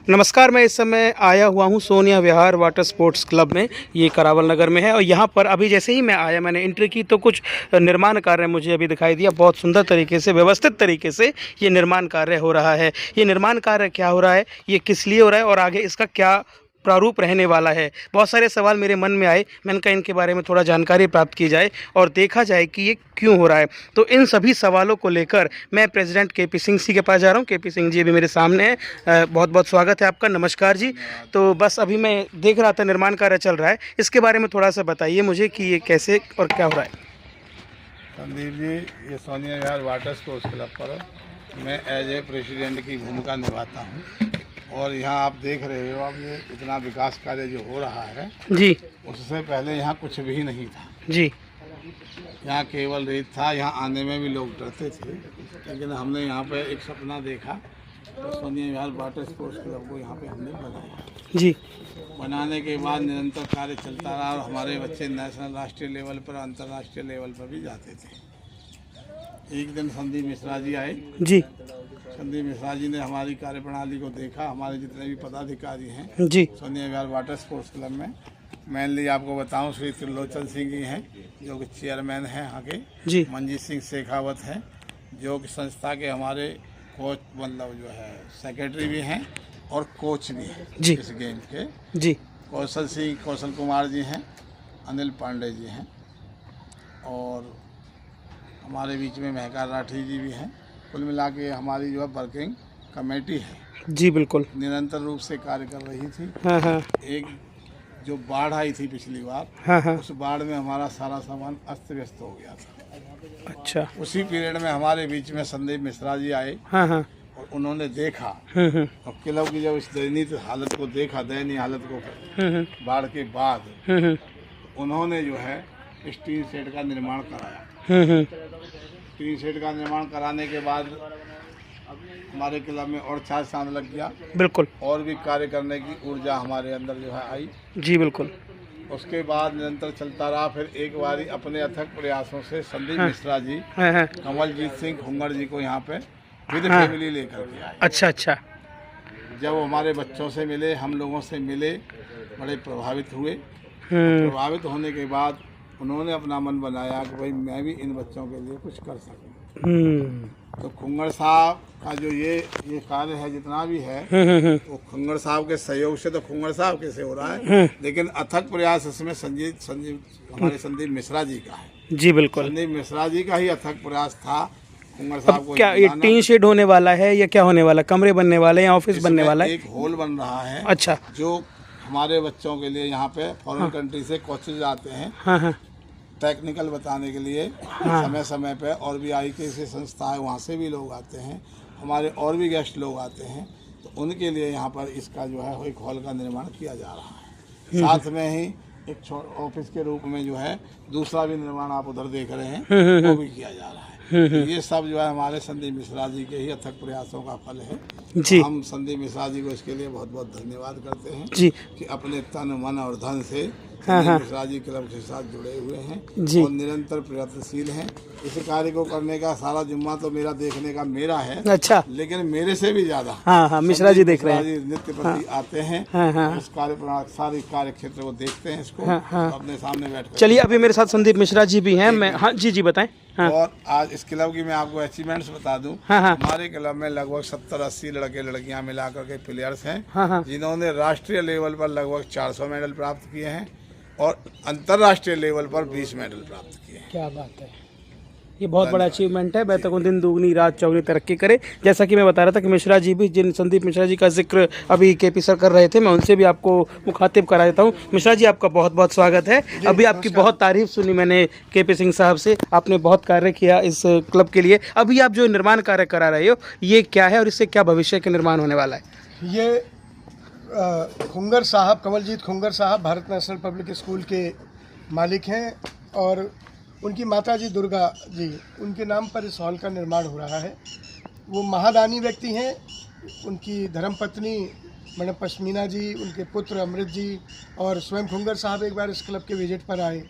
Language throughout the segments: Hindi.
नमस्कार, मैं इस समय आया हुआ हूँ सोनिया विहार वाटर स्पोर्ट्स क्लब में। ये करावल नगर में है और यहाँ पर अभी जैसे ही मैं आया, मैंने एंट्री की तो कुछ निर्माण कार्य मुझे अभी दिखाई दिया। बहुत सुंदर तरीके से, व्यवस्थित तरीके से ये निर्माण कार्य हो रहा है। ये निर्माण कार्य क्या हो रहा है, ये किस लिए हो रहा है और आगे इसका क्या प्रारूप रहने वाला है, बहुत सारे सवाल मेरे मन में आए। मैंने कहा इनके बारे में थोड़ा जानकारी प्राप्त की जाए और देखा जाए कि ये क्यों हो रहा है। तो इन सभी सवालों को लेकर मैं प्रेसिडेंट केपी सिंह जी के पास जा रहा हूँ। केपी सिंह जी अभी मेरे सामने हैं। बहुत बहुत स्वागत है आपका। नमस्कार जी। तो बस अभी मैं देख रहा था निर्माण कार्य चल रहा है, इसके बारे में थोड़ा सा बताइए मुझे कि ये कैसे और क्या हो रहा है। संदीप जी, ये सोनिया विहार वाटर स्पोर्ट्स क्लब पर मैं एज ए प्रेसिडेंट की भूमिका निभाता हूँ और यहाँ आप देख रहे हो, अब ये इतना विकास कार्य जो हो रहा है जी उससे पहले यहाँ कुछ भी नहीं था जी। यहाँ केवल रेत था। यहाँ आने में भी लोग डरते थे, लेकिन हमने यहाँ पे एक सपना देखा तो सोनिया विहार वाटर स्पोर्ट्स क्लब को यहाँ पे हमने बनाया जी। बनाने के बाद निरंतर कार्य चलता रहा और हमारे बच्चे नेशनल, राष्ट्रीय लेवल पर, अंतर्राष्ट्रीय लेवल पर भी जाते थे। एक दिन संदीप मिश्रा जी आए जी संदीप मिश्रा जी ने हमारी कार्यप्रणाली को देखा। हमारे जितने भी पदाधिकारी हैं जी सोनिया विहार वाटर स्पोर्ट्स क्लब में, मेनली आपको बताऊं, श्री त्रिलोचन सिंह जी हैं जो कि चेयरमैन हैं यहाँ के, जी मंजीत सिंह शेखावत हैं जो कि संस्था के हमारे कोच, मतलब जो है सेक्रेटरी भी हैं और कोच भी हैं जी इस गेम के। जी। कौशल कुमार जी हैं, अनिल पांडे जी हैं और हमारे बीच में महकार राठी जी भी हैं। कुल मिला के हमारी जो है वर्किंग कमेटी है, जी बिल्कुल निरंतर रूप से कार्य कर रही थी। हाँ हाँ एक जो बाढ़ आई थी पिछली बार, हाँ हाँ। उस बाढ़ में हमारा सारा सामान अस्त व्यस्त हो गया था। अच्छा। उसी पीरियड में हमारे बीच में संदीप मिश्रा जी आए हाँ हाँ। और उन्होंने देखा और क्लब की जब इस दयनीय हालत को देखा, दयनीय हालत को बाढ़ के बाद, उन्होंने जो है इस टीन शेड का निर्माण कराया। टीन शेड का निर्माण कराने के बाद हमारे क्लब में और 4 साल लग गया। बिल्कुल। और भी कार्य करने की ऊर्जा हमारे अंदर जो है आई। जी बिल्कुल। उसके बाद निरंतर चलता रहा। फिर एक बारी अपने अथक प्रयासों से संदीप मिश्रा जी कमलजीत सिंह खुंगर जी को यहाँ पे विद फैमिली लेकर के आए। अच्छा अच्छा। जब हमारे बच्चों से मिले, हम लोगों से मिले, बड़े प्रभावित हुए। प्रभावित होने के बाद उन्होंने अपना मन बनाया कि भाई मैं भी इन बच्चों के लिए कुछ कर सकूं। तो खुंगर साहब का जो ये कार्य है जितना भी है, वो खुंगर साहब के सहयोग से, तो खुंगर साहब कैसे हो रहा है, लेकिन अथक प्रयास इसमें हमारे संदीप मिश्रा जी का है। जी बिल्कुल। संदीप मिश्रा जी का ही अथक प्रयास था खुंगर साहब को। क्या ये टीन शेड होने वाला है या क्या होने वाला, कमरे बनने वाले हैं या ऑफिस बनने वाला है? एक हॉल बन रहा है। अच्छा। जो हमारे बच्चों के लिए यहाँ पे फॉरेन कंट्री से कोचेज आते हैं, हाँ हाँ, टेक्निकल बताने के लिए, समय समय पे, और भी IKC संस्था है वहाँ से भी लोग आते हैं, हमारे और भी गेस्ट लोग आते हैं, तो उनके लिए यहाँ पर इसका जो है एक हॉल का निर्माण किया जा रहा है। साथ में ही एक ऑफिस के रूप में जो है दूसरा भी निर्माण आप उधर देख रहे हैं, वो भी किया जा रहा है। ये सब जो है हमारे संदीप मिश्रा जी के ही अथक प्रयासों का फल है जी। हम संदीप मिश्रा जी को इसके लिए बहुत बहुत धन्यवाद करते हैं जी, कि अपने तन, मन और धन से मिश्रा जी क्लब के साथ जुड़े हुए हैं और निरंतर प्रयत्नशील हैं। इस कार्य को करने का सारा जिम्मा तो मेरा, देखने का मेरा है। अच्छा। लेकिन मेरे से भी ज्यादा मिश्रा जी देख रहे हैं, नित्य प्रति आते हैं, इस कार्य सारे कार्य क्षेत्र को देखते हैं, इसको अपने सामने बैठ। चलिए, अभी मेरे साथ संदीप मिश्रा जी भी हैं। मैं, हाँ जी जी बताएं। और आज इस क्लब की मैं आपको अचीवमेंट्स बता दूं। हमारे क्लब में लगभग 70-80 लड़के लड़कियां मिलाकर के प्लेयर्स हैं, जिन्होंने राष्ट्रीय लेवल पर लगभग 400 मेडल प्राप्त किए हैं और अंतर्राष्ट्रीय लेवल पर 20 मेडल प्राप्त किए हैं। क्या बात है, ये बहुत बड़ा अचीवमेंट है। बेहतर दिन दुगनी रात चौगनी तरक्की करे। जैसा कि मैं बता रहा था कि मिश्रा जी भी, जिन संदीप मिश्रा जी का जिक्र अभी केपी सर कर रहे थे, मैं उनसे भी आपको मुखातिब करा देता हूँ। मिश्रा जी, आपका बहुत बहुत स्वागत है। अभी आपकी बहुत तारीफ सुनी मैंने केपी सिंह साहब से, आपने बहुत कार्य किया इस क्लब के लिए। अभी आप जो निर्माण कार्य करा रहे हो, ये क्या है और इससे क्या भविष्य के निर्माण होने वाला है? ये खुंगर साहब, कमलजीत खुंगर साहब भारत नेशनल पब्लिक स्कूल के मालिक हैं और उनकी माता जी दुर्गा जी, उनके नाम पर इस हॉल का निर्माण हो रहा है। वो महादानी व्यक्ति हैं। उनकी धर्मपत्नी मैडम पश्मीना जी, उनके पुत्र अमृत जी और स्वयं खुंगर साहब एक बार इस क्लब के विजिट पर आए।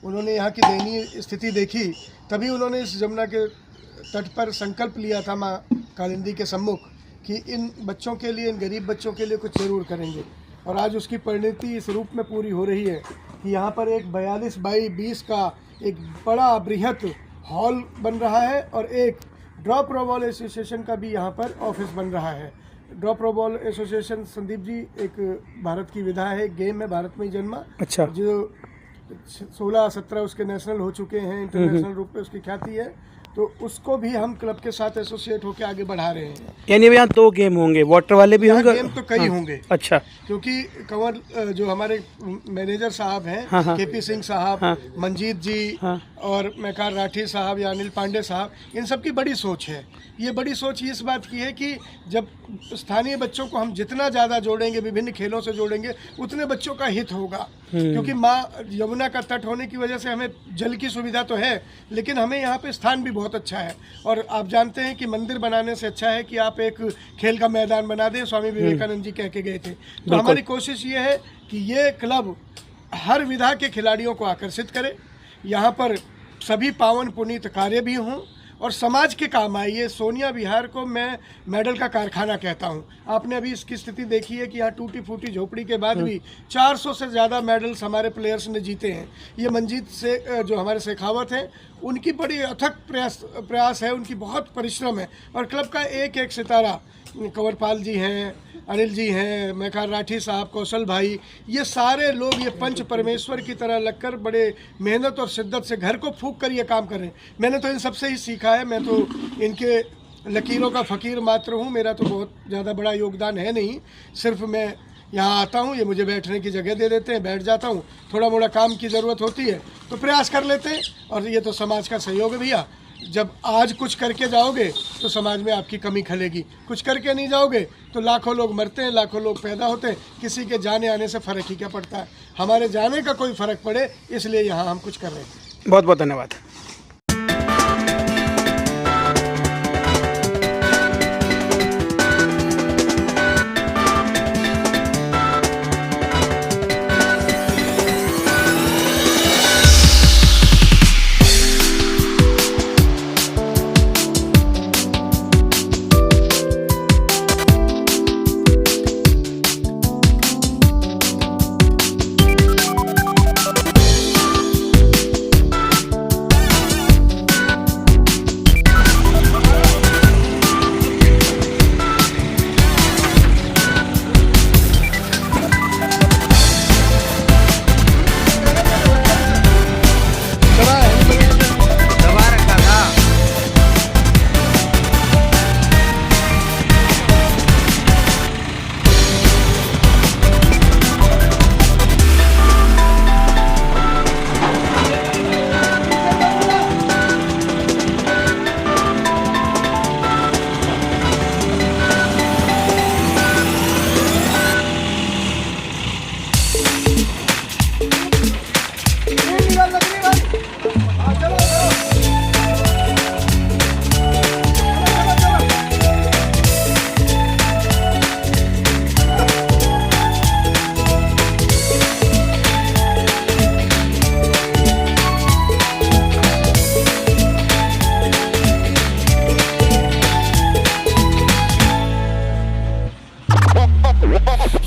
उन्होंने यहाँ की दयनीय स्थिति देखी, तभी उन्होंने इस जमुना के तट पर संकल्प लिया था माँ कालिंदी के सम्मुख कि इन बच्चों के लिए, इन गरीब बच्चों के लिए कुछ ज़रूर करेंगे। और आज उसकी परिणति इस रूप में पूरी हो रही है कि यहाँ पर एक 42 बाई 20 का एक बड़ा बृहत हॉल बन रहा है और एक ड्रॉप रो बॉल एसोसिएशन का भी यहाँ पर ऑफिस बन रहा है। Drop row ball association, Sandeep ji, एक भारत की विधा है, एक गेम है, भारत में ही जन्मा, अच्छा। जो 16-17 उसके नेशनल हो चुके हैं, इंटरनेशनल रूप में उसकी ख्याति है। तो उसको भी हम क्लब के साथ एसोसिएट होकर आगे बढ़ा रहे हैं। यानी यहाँ 2 गेम होंगे, वाटर वाले भी होंगे? गेम तो कई होंगे। अच्छा। क्योंकि कंवर जो हमारे मैनेजर साहब हैं, हाँ। केपी सिंह साहब, हाँ। मंजीत जी, हाँ। और मेकार राठी साहब या अनिल पांडे साहब, इन सब की बड़ी सोच है। ये बड़ी सोच इस बात की है कि जब स्थानीय बच्चों को हम जितना ज़्यादा जोड़ेंगे, विभिन्न खेलों से जोड़ेंगे, उतने बच्चों का हित होगा। क्योंकि माँ यमुना का तट होने की वजह से हमें जल की सुविधा तो है, लेकिन हमें यहाँ पे स्थान भी बहुत अच्छा है। और आप जानते हैं कि मंदिर बनाने से अच्छा है कि आप एक खेल का मैदान बना दें, स्वामी विवेकानंद जी कह के गए थे। तो हमारी कोशिश ये है कि ये क्लब हर विधा के खिलाड़ियों को आकर्षित करे, यहाँ पर सभी पावन पुनीत कार्य भी हों और समाज के काम आए। ये सोनिया विहार को मैं मेडल का कारखाना कहता हूँ। आपने अभी इसकी स्थिति देखी है कि यहाँ टूटी फूटी झोपड़ी के बाद भी 400 से ज़्यादा मेडल्स हमारे प्लेयर्स ने जीते हैं। ये मंजीत से जो हमारे शेखावत हैं, उनकी बड़ी अथक प्रयास है, उनकी बहुत परिश्रम है। और क्लब का एक एक सितारा, कंवरपाल जी हैं, अनिल जी हैं, मेकार राठी साहब, कौशल भाई, ये सारे लोग ये पंच परमेश्वर की तरह लगकर बड़े मेहनत और शिद्दत से घर को फूंक कर ये काम कर रहे हैं। मैंने तो इन सबसे ही सीखा है। मैं तो इनके लकीरों का फ़कीर मात्र हूँ। मेरा तो बहुत ज़्यादा बड़ा योगदान है नहीं। सिर्फ मैं यहाँ आता हूँ, ये मुझे बैठने की जगह दे देते हैं, बैठ जाता हूँ। थोड़ा मोड़ा काम की ज़रूरत होती है तो प्रयास कर लेते हैं। और ये तो समाज का सहयोग है भैया। जब आज कुछ करके जाओगे तो समाज में आपकी कमी खलेगी, कुछ करके नहीं जाओगे तो लाखों लोग मरते हैं, लाखों लोग पैदा होते हैं, किसी के जाने आने से फ़र्क ही क्या पड़ता है। हमारे जाने का कोई फ़र्क पड़े, इसलिए यहाँ हम कुछ कर रहे हैं। बहुत बहुत धन्यवाद।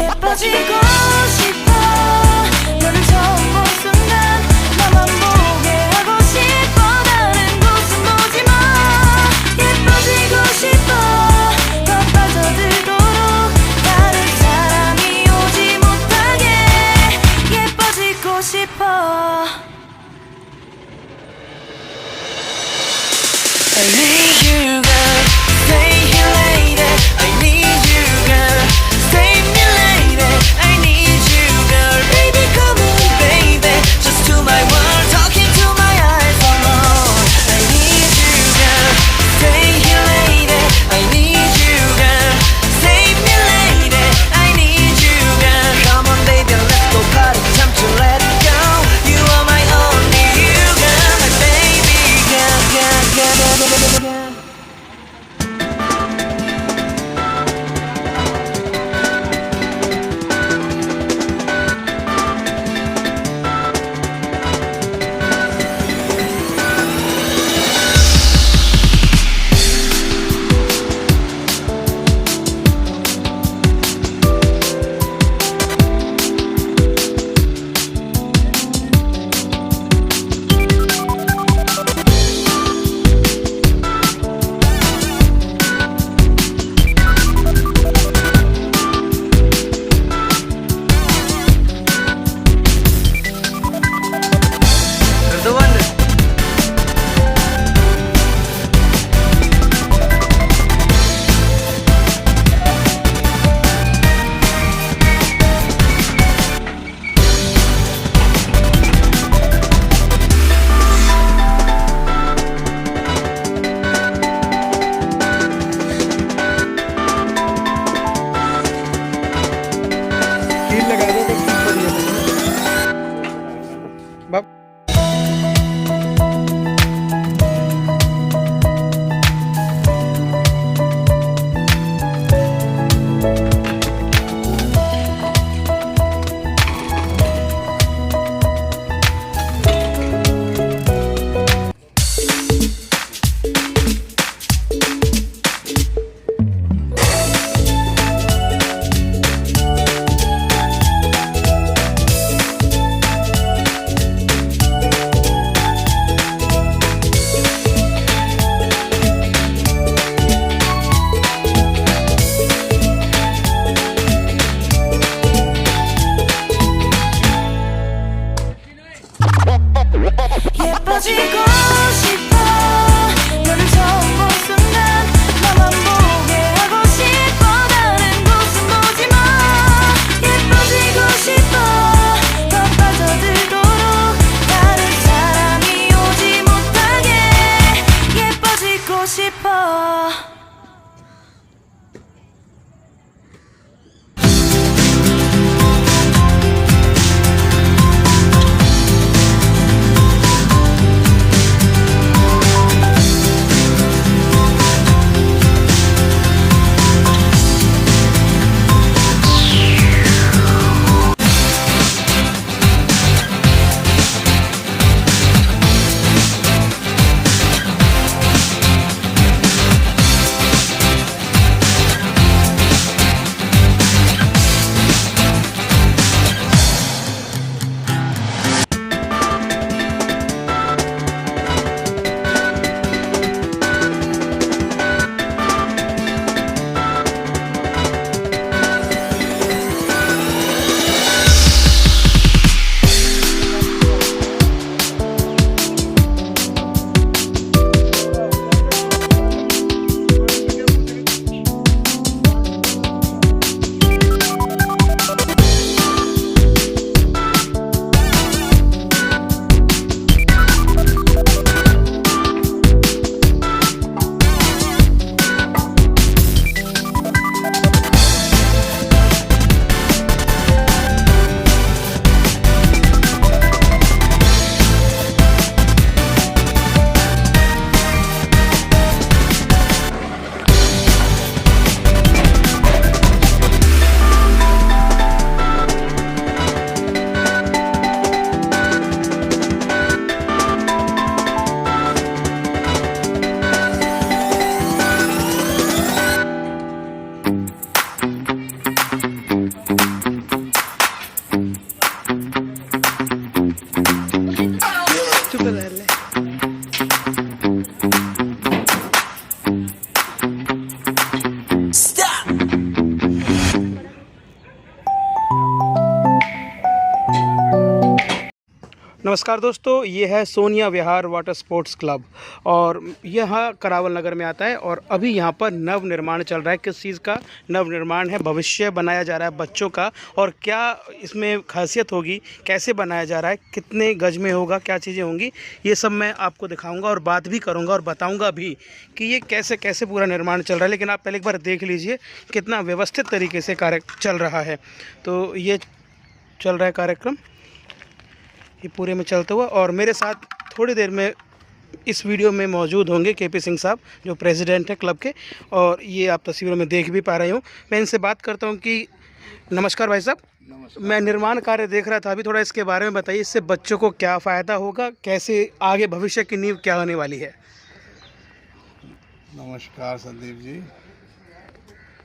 예뻐지고 싶어 너를 처음 본 순간 나만 보게 하고 싶어 다른 곳은 보지 마 예뻐지고 싶어 더 빠져들도록 다른 사람이 오지 못하게 예뻐지고 싶어 I need you girl stay here lady I need you girl save me lady I need कील लगा दो तो ठीक बढ़िया लगेगा। 예뻐지고 싶어 너를 처음 본 순간 나만 보게 하고 싶어 다른 곳은 보지마 예뻐지고 싶어 더 빠져들도록 다른 사람이 오지 못하게 예뻐지고 싶어 नमस्कार दोस्तों, ये है सोनिया विहार वाटर स्पोर्ट्स क्लब और यह करावल नगर में आता है। और अभी यहाँ पर नव निर्माण चल रहा है। किस चीज़ का नव निर्माण है? भविष्य बनाया जा रहा है बच्चों का। और क्या इसमें खासियत होगी, कैसे बनाया जा रहा है, कितने गज में होगा, क्या चीज़ें होंगी, ये सब मैं आपको दिखाऊंगा और बात भी करूंगा और बताऊंगा भी कि ये कैसे कैसे पूरा निर्माण चल रहा है। लेकिन आप पहले एक बार देख लीजिए कितना व्यवस्थित तरीके से कार्य चल रहा है। तो ये चल रहा है कार्यक्रम, ये पूरे में चलता हुआ। और मेरे साथ थोड़ी देर में इस वीडियो में मौजूद होंगे केपी सिंह साहब, जो प्रेसिडेंट हैं क्लब के। और ये आप तस्वीरों में देख भी पा रहे हो। मैं इनसे बात करता हूँ कि नमस्कार भाई साहब। मैं निर्माण कार्य देख रहा था अभी, थोड़ा इसके बारे में बताइए। इससे बच्चों को क्या फ़ायदा होगा, कैसे आगे भविष्य की नींव क्या होने वाली है? नमस्कार संदीप जी,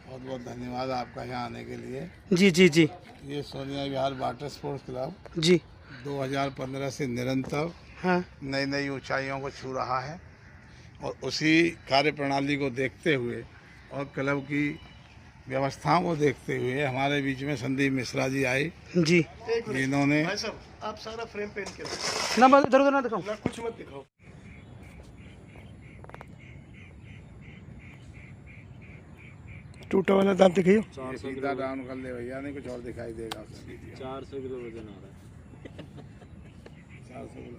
बहुत बहुत धन्यवाद आपका यहाँ आने के लिए। जी जी जी। ये सोनिया विहार वाटर स्पोर्ट्स क्लब जी 2015 से निरंतर हाँ नई नई ऊंचाइयों को छू रहा है। और उसी कार्य प्रणाली को देखते हुए और क्लब की व्यवस्थाओं को देखते हुए हमारे बीच में संदीप मिश्रा जी आए जी। जिन्होंने भाई साहब आप सारा फ्रेम पेन के ना बस इधर उधर ना दिखाओ। ना कुछ मत दिखाओ। टूटा वाला दांत दिखाइयो। सीधा डाउन कर ले भैया, नहीं कुछ और दिखाई देगा। 400 किलो वजन आ रहा है। 400 किलो